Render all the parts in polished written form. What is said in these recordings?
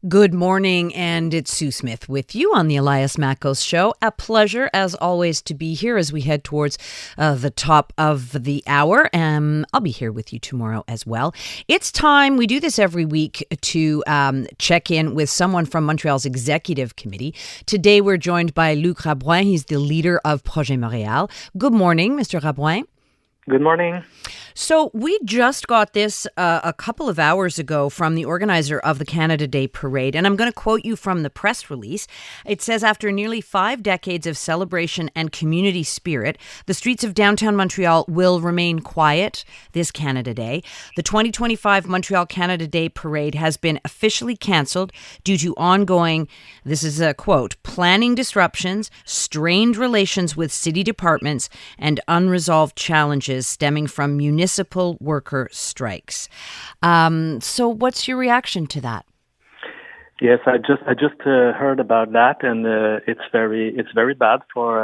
Good morning, and it's Sue Smith with you on the Elias Mackos Show. A pleasure, as always, to be here as we head towards the top of the hour. I'll be here with you tomorrow as well. It's time, we do this every week, to check in with someone from Montreal's Executive Committee. Today, we're joined by Luc Rabouin. He's the leader of Projet Montreal. Good morning, Mr. Rabouin. Good morning. So we just got this a couple of hours ago from the organizer of the Canada Day Parade, and I'm going to quote you from the press release. It says, after nearly 5 decades of celebration and community spirit, the streets of downtown Montreal will remain quiet this Canada Day. The 2025 Montreal Canada Day Parade has been officially cancelled due to ongoing, this is a quote, planning disruptions, strained relations with city departments, and unresolved challenges stemming from municipal worker strikes. So what's your reaction to that? Yes, I just heard about that, and it's very bad for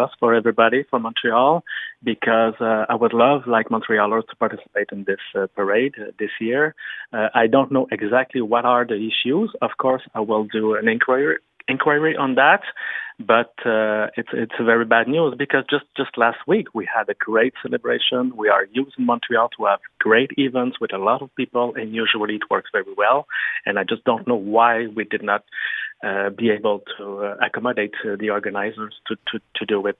us, for everybody, for Montreal, because I would love, like Montrealers, to participate in this parade this year. I don't know exactly what are the issues. Of course, I will do an inquiry on that, but it's very bad news, because just last week we had a great celebration. We are used in Montreal to have great events with a lot of people, and usually it works very well. And I just don't know why we did not be able to accommodate the organizers to do it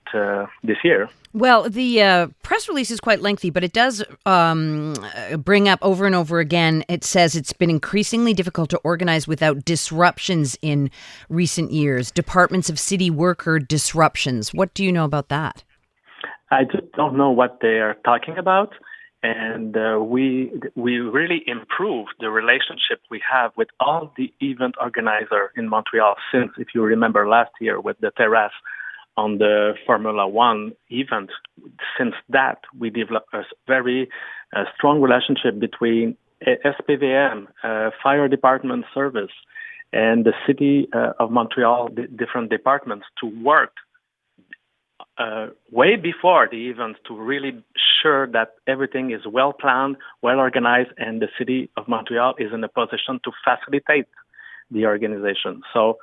this year. Well, the press release is quite lengthy, but it does bring up over and over again, it says it's been increasingly difficult to organize without disruptions in recent years, departments of city worker disruptions. What do you know about that? I just don't know what they are talking about. And we really improved the relationship we have with all the event organizers in Montreal since, if you remember last year with the terrace on the Formula One event. Since that, we developed a very strong relationship between SPVM, Fire Department Service, and the City of Montreal, the different departments, to work way before the event to really sure that everything is well planned, well organized, and the City of Montreal is in a position to facilitate the organization. So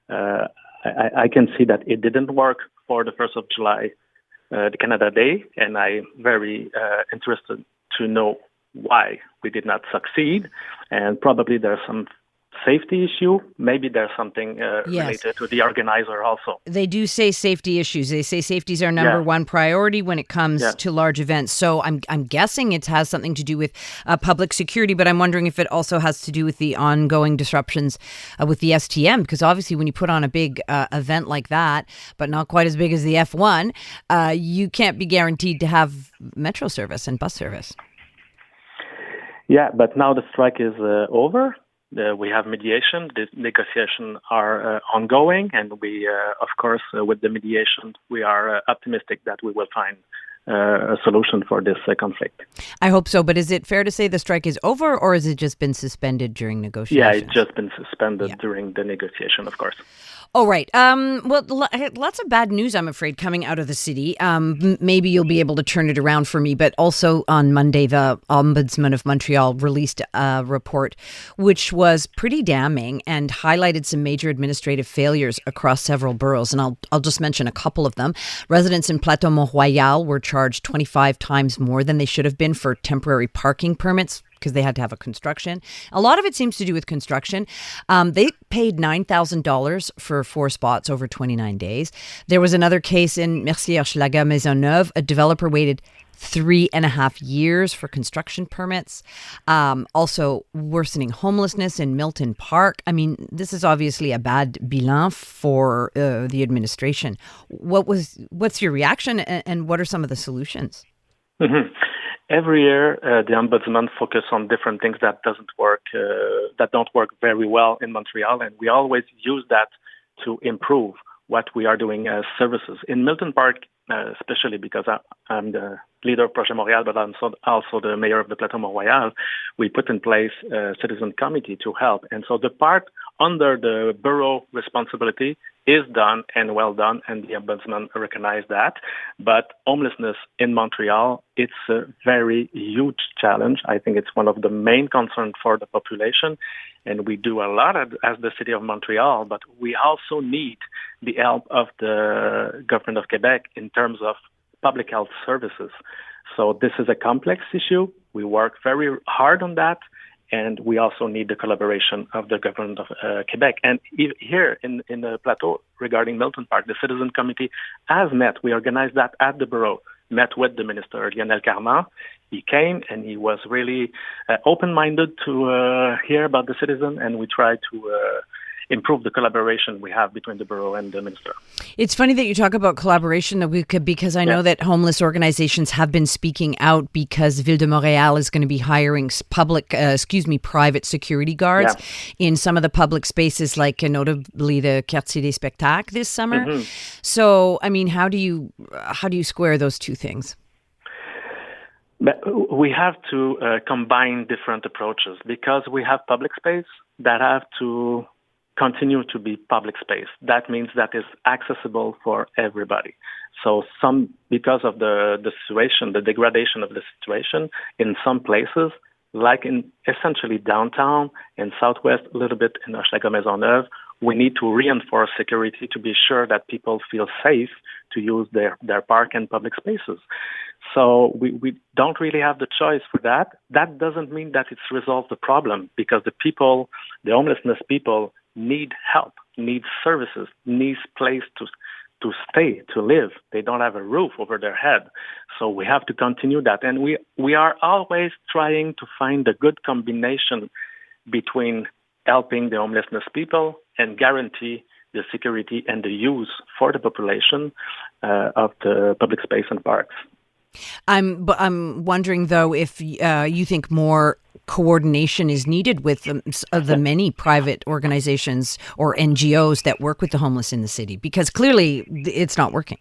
I can see that it didn't work for the 1st of July, the Canada Day, and I'm very interested to know why we did not succeed. And probably there's some safety issue. Maybe there's something related to the organizer also. They do say safety issues. They say safety is our number one priority when it comes to large events. So I'm guessing it has something to do with public security, but I'm wondering if it also has to do with the ongoing disruptions with the STM, because obviously when you put on a big event like that, but not quite as big as the F1, you can't be guaranteed to have metro service and bus service. Yeah, but now the strike is over. We have mediation. The negotiations are ongoing, and we, of course, with the mediation, we are optimistic that we will find a solution for this conflict. I hope so, but is it fair to say the strike is over, or has it just been suspended during negotiations? Yeah, it's just been suspended during the negotiation, of course. All right. Well, lots of bad news, I'm afraid, coming out of the city. Maybe you'll be able to turn it around for me. But also on Monday, the Ombudsman of Montreal released a report which was pretty damning and highlighted some major administrative failures across several boroughs. And I'll just mention a couple of them. Residents in Plateau Mont-Royal were charged 25 times more than they should have been for temporary parking permits, because they had to have a construction. A lot of it seems to do with construction. They paid $9,000 for 4 spots over 29 days. There was another case in Mercier-Schlager Maisonneuve. A developer waited 3.5 years for construction permits. Also worsening homelessness in Milton Park. I mean, this is obviously a bad bilan for the administration. What's your reaction, and what are some of the solutions? Mm-hmm. Every year, the ombudsman focuses on different things that don't work very well in Montreal, and we always use that to improve what we are doing as services in Milton Park, especially because I'm the leader of Projet Montreal, but also the mayor of the Plateau Montreal, we put in place a citizen committee to help. And so the part under the borough responsibility is done and well done, and the ombudsman recognized that. But homelessness in Montreal, it's a very huge challenge. I think it's one of the main concerns for the population, and we do a lot as the city of Montreal, but we also need the help of the government of Quebec in terms of public health services. So this is a complex issue. We work very hard on that, and we also need the collaboration of the government of Quebec. And here in the Plateau, regarding Milton Park, the Citizen Committee has met. We organized that at the borough, met with the minister, Lionel Carman. He came, and he was really open-minded to hear about the citizen, and we tried to improve the collaboration we have between the borough and the minister. It's funny that you talk about collaboration because I know that homeless organizations have been speaking out because Ville de Montréal is going to be hiring private security guards in some of the public spaces, like notably the Quartier des Spectacles this summer. Mm-hmm. So, I mean, how do you square those two things? We have to combine different approaches because we have public space that have to continue to be public space. That means that is accessible for everybody. So because of the situation, the degradation of the situation in some places, like in essentially downtown and southwest, a little bit in Hochelaga Maisonneuve, we need to reinforce security to be sure that people feel safe to use their park and public spaces. So we don't really have the choice for that. That doesn't mean that it's resolved the problem because the homelessness people need help, need services, need place to stay, to live. They don't have a roof over their head. So we have to continue that. And we are always trying to find a good combination between helping the homelessness people and guarantee the security and the use for the population of the public space and parks. I'm wondering, though, if you think more coordination is needed with the many private organizations or NGOs that work with the homeless in the city, because clearly it's not working.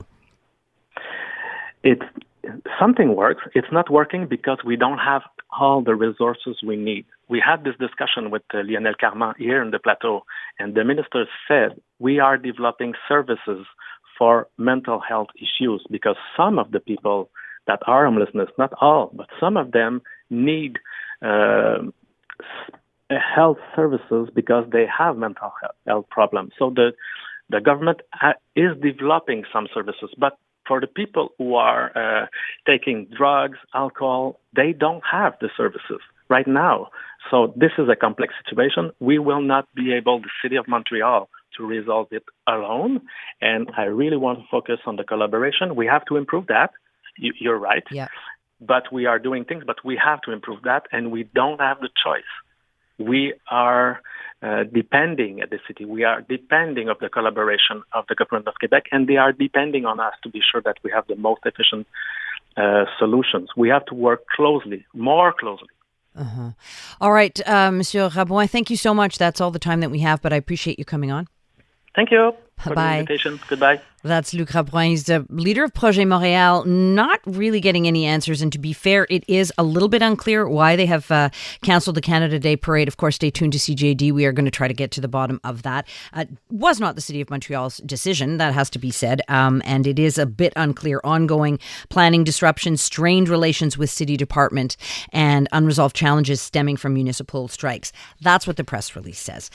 Something works. It's not working because we don't have all the resources we need. We had this discussion with Lionel Carman here in the Plateau, and the minister said we are developing services for mental health issues because some of the people that are homelessness, not all, but some of them need health services because they have mental health problems. So the government is developing some services, but for the people who are taking drugs, alcohol, they don't have the services right now. So this is a complex situation. We will not be able, the city of Montreal, to resolve it alone. And I really want to focus on the collaboration. We have to improve that. You're right. Yeah. But we are doing things, but we have to improve that, and we don't have the choice. We are depending at the city. We are depending of the collaboration of the government of Quebec, and they are depending on us to be sure that we have the most efficient solutions. We have to work closely, more closely. Uh-huh. All right, Monsieur Rabouin, thank you so much. That's all the time that we have, but I appreciate you coming on. Thank you for the invitation. Goodbye. That's Luc Rabouin. He's the leader of Projet Montreal, not really getting any answers. And to be fair, it is a little bit unclear why they have canceled the Canada Day Parade. Of course, stay tuned to CJD. We are going to try to get to the bottom of that. Was not the City of Montreal's decision, that has to be said. And it is a bit unclear. Ongoing planning disruptions, strained relations with city department, and unresolved challenges stemming from municipal strikes. That's what the press release says.